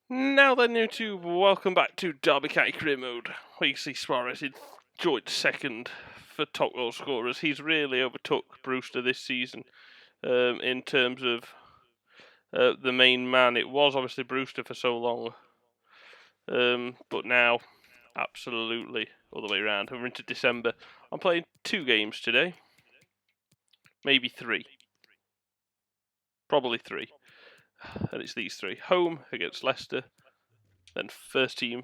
Now then, YouTube, welcome back to Derby County Career Mode, where you see Suarez in joint second for top goal scorers. He's really overtook Brewster this season in terms of the main man. It was obviously Brewster for so long, but now absolutely all the way around. We're into December. I'm playing 2 games today, maybe 3, probably 3, and it's these 3: home against Leicester, then first team.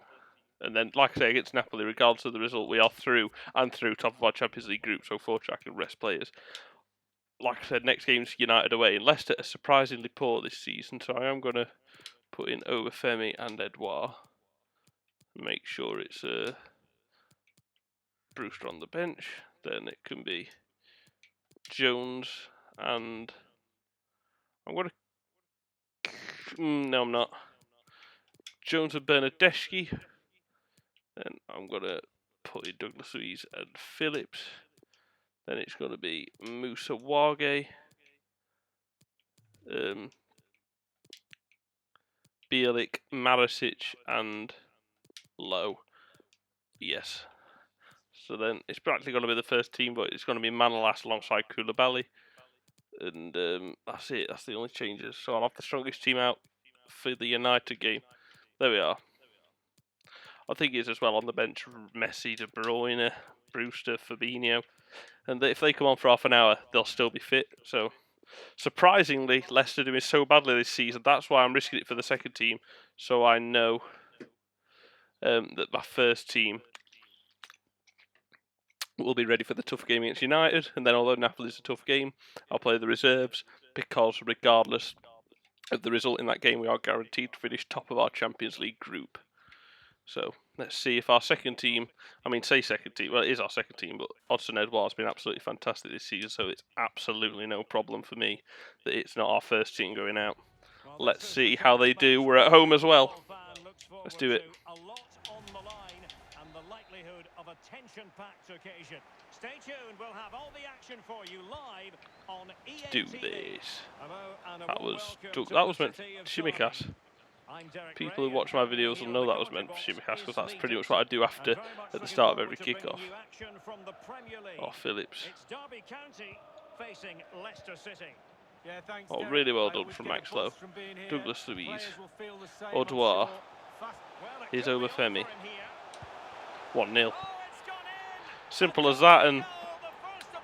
And then, like I say, against Napoli, regardless of the result, we are through top of our Champions League group, so fortunately I can rest players. Like I said, next game's United away, and Leicester are surprisingly poor this season, so I am going to put in Obafemi and Edouard. Make sure it's Brewster on the bench. Then it can be Jones, and I'm going to... No, I'm not. Jones and Bernardeschi. Then I'm going to put in Douglas Luiz and Phillips. Then it's going to be Musa Wage, Bielik, Maricic, and Lowe. Yes. So then it's practically going to be the first team, but it's going to be Manolas alongside Koulibaly. And that's it. That's the only changes. So I'll have the strongest team out for the United game. There we are. I think it's as well on the bench Messi, De Bruyne, Brewster, Fabinho. And if they come on for half an hour, they'll still be fit. So surprisingly, Leicester doing so badly this season. That's why I'm risking it for the second team. So I know that my first team will be ready for the tough game against United. And then although Napoli's a tough game, I'll play the reserves because regardless of the result in that game, we are guaranteed to finish top of our Champions League group. So let's see if our second team, well, it is our second team, but Odsonne Edouard has been absolutely fantastic this season, so it's absolutely no problem for me that it's not our first team going out. Let's see how they do. We're at home as well. Let's do it. Stay tuned, we'll have all the action for you live on EA. Do this. That was meant for Shimikas. People who watch my videos will know that was meant for Shimikas because that's pretty much what I do at the start of every kickoff. Oh, Phillips. Oh, really well done from Max Lowe. Douglas Luiz. Edouard. Here's Obafemi. 1-0. Simple as that, and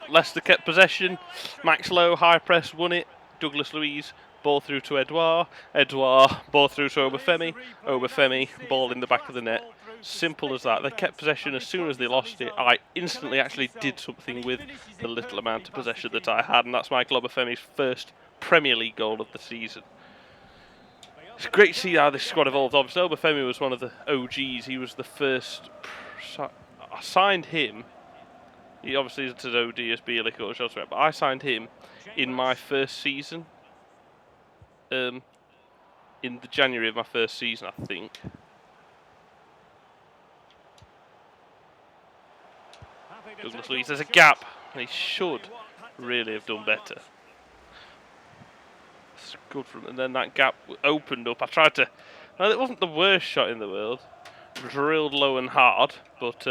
Leicester kept possession. Max Lowe, high press, won it. Douglas Luiz, ball through to Edouard. Edouard, ball through to Obafemi. Obafemi, ball in the back of the net. Simple as that. They kept possession. As soon as they lost it, I instantly actually did something with the little amount of possession that I had, and that's Michael Obafemi's first Premier League goal of the season. It's great to see how this squad evolved. Obviously, Obafemi was one of the OGs. He was the first. I signed him. He obviously isn't as OD as Bielik or Joseph, but I signed him in my first season. In the January of my first season, I think. Douglas Luiz, there's a gap, and he should really have done better. It's good for him, and then that gap opened up. I tried to. Well, it wasn't the worst shot in the world. Drilled low and hard, but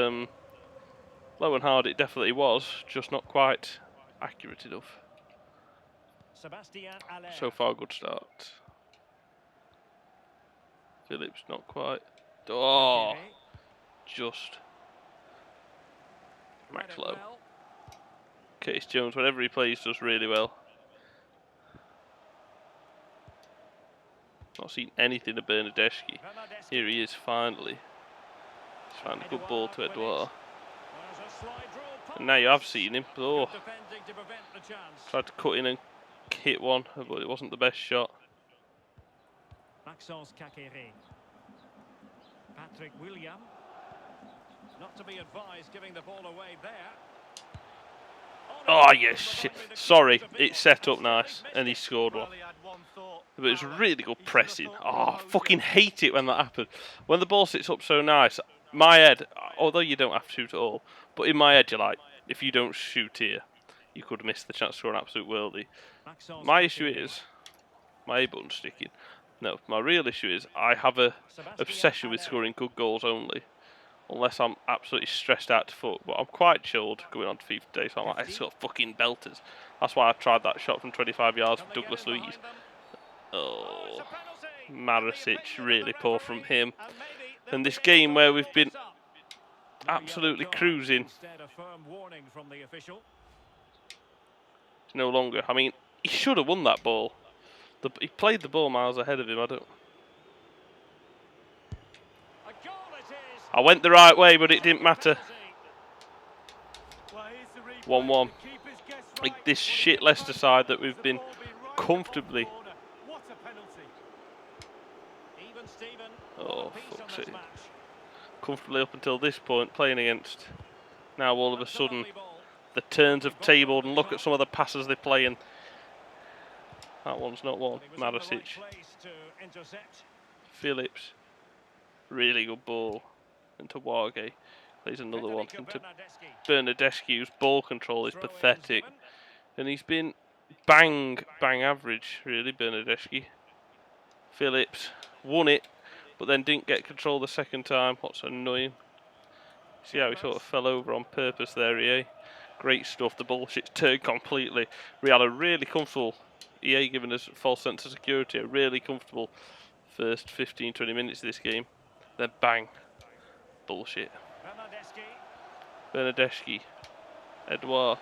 low and hard it definitely was, just not quite accurate enough. So far, good start. Phillips, not quite. Oh, just Max Lowe. Curtis Jones, whenever he plays, does really well. Not seen anything of Bernardeschi. Here he is, finally. He's found a good ball to Edouard. And now you have seen him. Oh, tried to cut in and hit one, but it wasn't the best shot. Patrick William. Not to be advised, giving the ball away there. Oh, yes, shit. Sorry, it's set up nice, and he scored one. But it was really good pressing. Oh, I fucking hate it when that happens. When the ball sits up so nice, my head, although you don't have to shoot at all, but in my head you're like, if you don't shoot here, you could miss the chance to score an absolute worldie. My issue is, my A button's sticking. No, my real issue is I have a obsession with scoring good goals only. Unless I'm absolutely stressed out to fuck. But I'm quite chilled going on to FIFA today, so I'm like, let's got fucking belters. That's why I tried that shot from 25 yards from Douglas Luiz. Oh, Marasic, really poor from him. And this game where we've been absolutely cruising, no longer. I mean, he should have won that ball. He played the ball miles ahead of him. I went the right way, but it didn't matter. 1-1. Like this shit Leicester side that we've been comfortably. Oh, fuck's sake. Comfortably up until this point playing against. Now all of a sudden the turns have tabled, and look at some of the passes they play, and that one's not one. Marasic. Phillips. Really good ball. Into Wargate. Plays another one into Bernardeschi, whose ball control is pathetic. And he's been bang average, really, Bernardeschi. Phillips won it, but then didn't get control the second time. What's annoying. See how he sort of fell over on purpose there, EA. Great stuff. The bullshit's turned completely. Real are really comfortable. EA giving us a false sense of security. A really comfortable first 15-20 minutes of this game. Then bang. Bullshit. Bernardeschi. Edouard.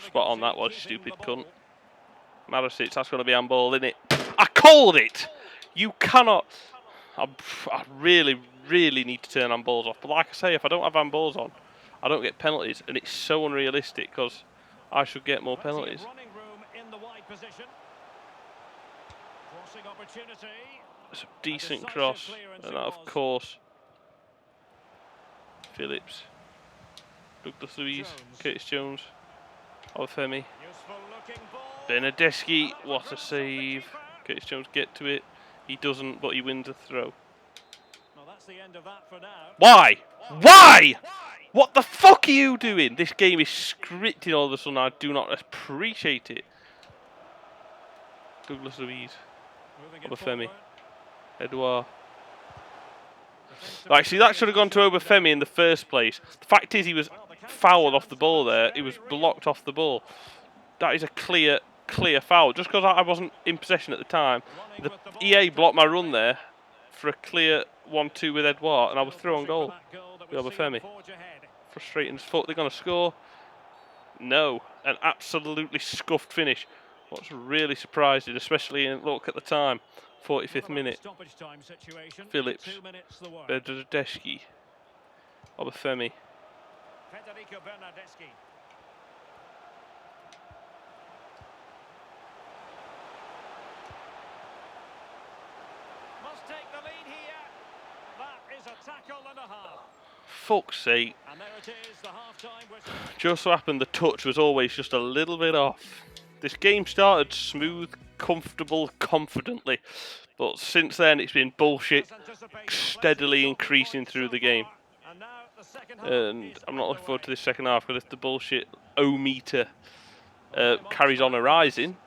Spot on that one, stupid cunt. Marasic, that's going to be handball, isn't it? I called it! You cannot... I really need to turn handballs off. But like I say, if I don't have handballs on, I don't get penalties. And it's so unrealistic because I should get more penalties. It's a decent cross. And that, of course, Phillips. Douglas Luiz. Curtis Jones. Olafemi. Bernardeschi. What a save. Curtis Jones get to it. He doesn't, but he wins a throw. Why? Why? What the fuck are you doing? This game is scripted all of a sudden. I do not appreciate it. Douglas Luiz. Olafemi. Edouard. Right, see, that should have gone to Obafemi in the first place. The fact is, he was fouled off the ball there. He was blocked off the ball. That is a clear foul. Just because I wasn't in possession at the time, the EA blocked my run there for a clear 1-2 with Edouard, and I was through on goal with Obafemi. Frustrating as fuck. They're going to score. No. An absolutely scuffed finish. What's really surprising, especially in look at the time, 45th minute. Phillips. Bernardeschi. Obafemi. Fuck's sake. Just so happened the touch was always just a little bit off. This game started smooth, comfortable, confidently, but since then it's been bullshit, steadily increasing through the game. And I'm not looking forward to this second half, because if the bullshit O-meter carries on arising,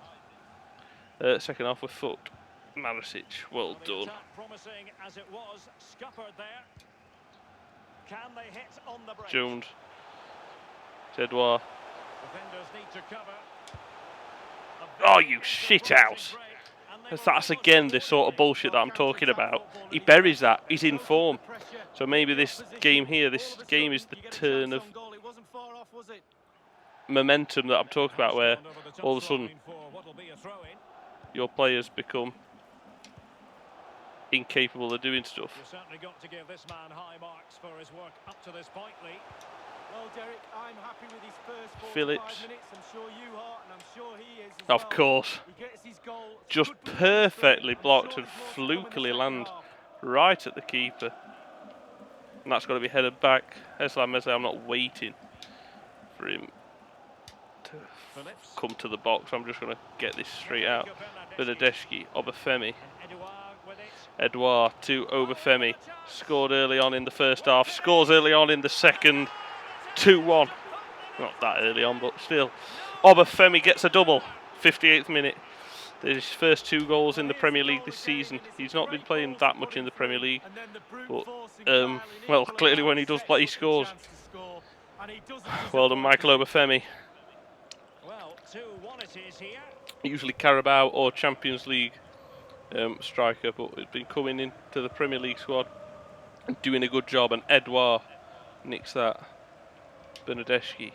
second half we're fucked. Marasic, well done. Jones. Edouard. Oh, you shithouse. That's again the sort of bullshit that I'm talking about. He buries that. He's in form. So maybe this game is the turn of momentum that I'm talking about, where all of a sudden your players become incapable of doing stuff. You've certainly got to give this man high marks for his work up to this point, Lee. Well, Derek, I'm happy with his first Phillips. Minutes. I'm sure you are, and I'm sure he is as of course. He gets his goal. Just perfectly blocked and flukily land right at the keeper. And that's got to be headed back. Eslam Meze, I'm not waiting for him to come to the box. I'm just going to get this straight out. Bernardeschi, Obafemi. Edouard to Obafemi. Scored early on in the first half. Scores early on in the second. 2-1. Not that early on, but still. Obafemi gets a double. 58th minute. His first 2 goals in the Premier League this season. He's not been playing that much in the Premier League, but well, clearly when he does play, he scores. Well done, Michael Obafemi. Usually Carabao or Champions League striker, but he's been coming into the Premier League squad and doing a good job. And Edouard nicks that. Bernardeschi.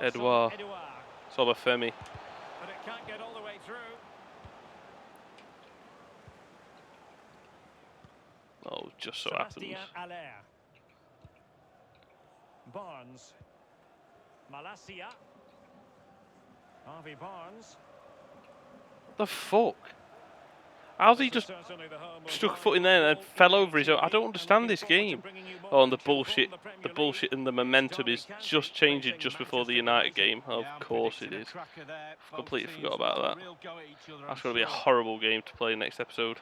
Edouard. Obafemi. Oh, just so happens. Barnes. Malacia. Harvey Barnes. What the fuck? How's he just stuck a foot in there and fell over his own? I don't understand this game. Oh, and the bullshit and the momentum is just changing just before the United game. Of course it is. Completely forgot about that. That's going to be a horrible game to play next episode.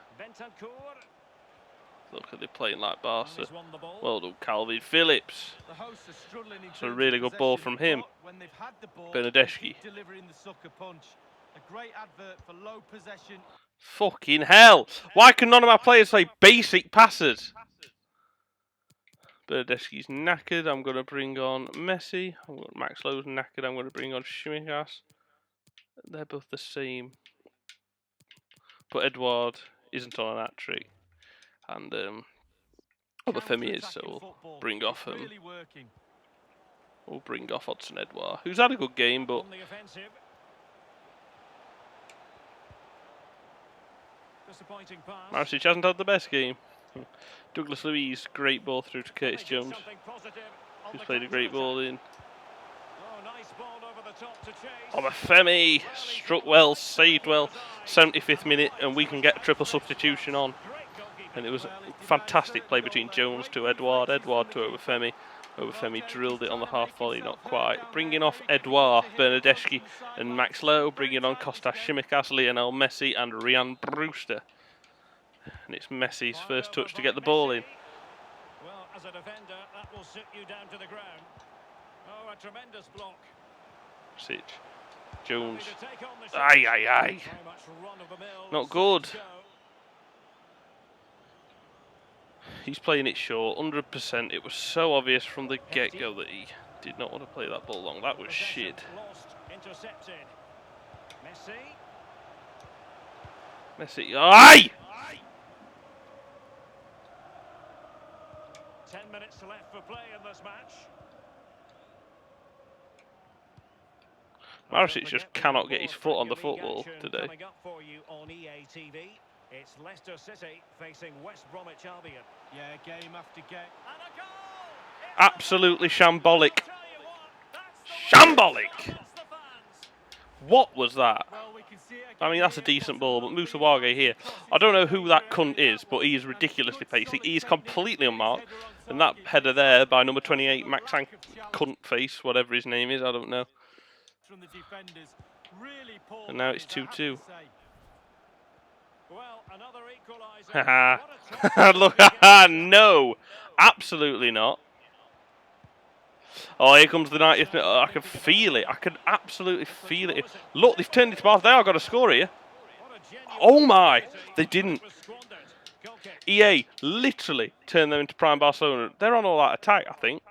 Look at they playing like Barca. Well done, Calvin Phillips. It's a really good ball from him. Bernardeschi. Fucking hell! Why can none of my players play basic passes? Bernardeschi's knackered. I'm going to bring on Messi. Max Lowe's knackered. I'm going to bring on Shimikas. They're both the same. But Edouard isn't on an hat trick. And Obafemi is, so we'll bring off Hudson Edouard, who's had a good game, but Maricic hasn't had the best game. Douglas Luiz, great ball through to Curtis Jones, who's played a great ball in. Obafemi struck well, saved well, 75th minute, and we can get a triple substitution on. And it was a fantastic play between Jones to Edouard, Edouard to Obafemi. Obafemi drilled it on the half volley, not quite. Bringing off Edouard, Bernardeschi and Max Lowe. Bringing on Kostas Tsimikas, Lionel Messi and Ryan Brewster. And it's Messi's first touch to get the ball in. Well, as a defender, that will sit you down to the ground. Oh, a tremendous block. Sic. Jones. Aye, aye, aye. Not good. He's playing it short, 100%. It was so obvious from the get-go that he did not want to play that ball long. That was shit. Messi. Aye! 10 minutes left for play in this match. Maricic just cannot get his foot on the football today. It's Leicester City facing West Bromwich Albion. Yeah, game after game. And a goal! Absolutely shambolic. Shambolic! What was that? I mean, that's a decent ball, but Moussa Wagué here. I don't know who that cunt is, but he is ridiculously pacey. He is completely unmarked. And that header there by number 28, Max Cunt Face, whatever his name is, I don't know. And now it's 2-2. Well, another equaliser. Look, no, absolutely not. Oh, here comes the 90th minute. Oh, I can feel it. I can absolutely feel it. Look, they've turned it to Barca. They are going to score here. Oh my, they didn't. EA literally turned them into prime Barcelona. They're on all that attack, I think,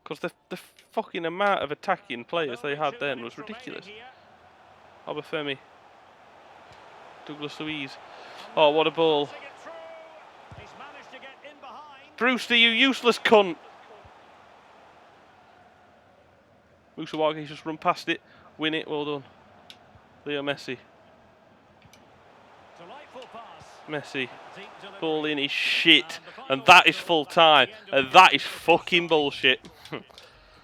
because the fucking amount of attacking players they had then was ridiculous. Obafemi. Douglas Luiz. Oh, what a ball. Brewster, you useless cunt. Moussa Wagué just run past it. Win it, well done. Leo Messi. Messi. Ball in is shit. And that is full time. And that is fucking bullshit.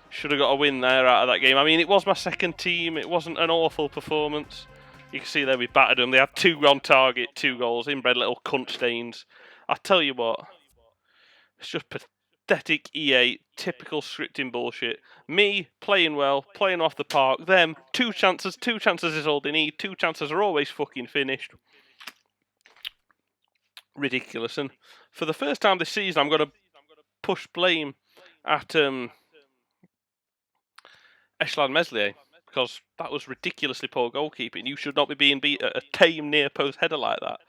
Should have got a win there out of that game. I mean, it was my second team. It wasn't an awful performance. You can see there we battered them. They had 2 on target, 2 goals, inbred little cunt stains. I tell you what, it's just pathetic EA, typical scripting bullshit. Me, playing well, playing off the park. Them, 2 chances is all they need. 2 chances are always fucking finished. Ridiculous. And for the first time this season, I'm going to push blame at Eshlan Meslier. because that was ridiculously poor goalkeeping. You should not be being beat at a tame near post header like that.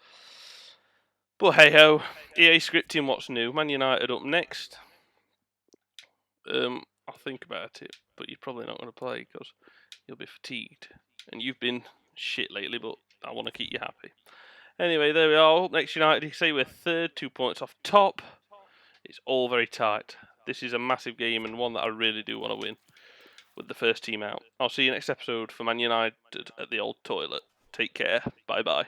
But hey ho, EA scripting what's new. Man United up next. I'll think about it, but you're probably not going to play because you'll be fatigued. And you've been shit lately, but I want to keep you happy. Anyway, there we are. Up next, United. You say we're third, 2 points off top. It's all very tight. This is a massive game and one that I really do want to win with the first team out. I'll see you next episode for Man United at the old toilet. Take care. Bye-bye.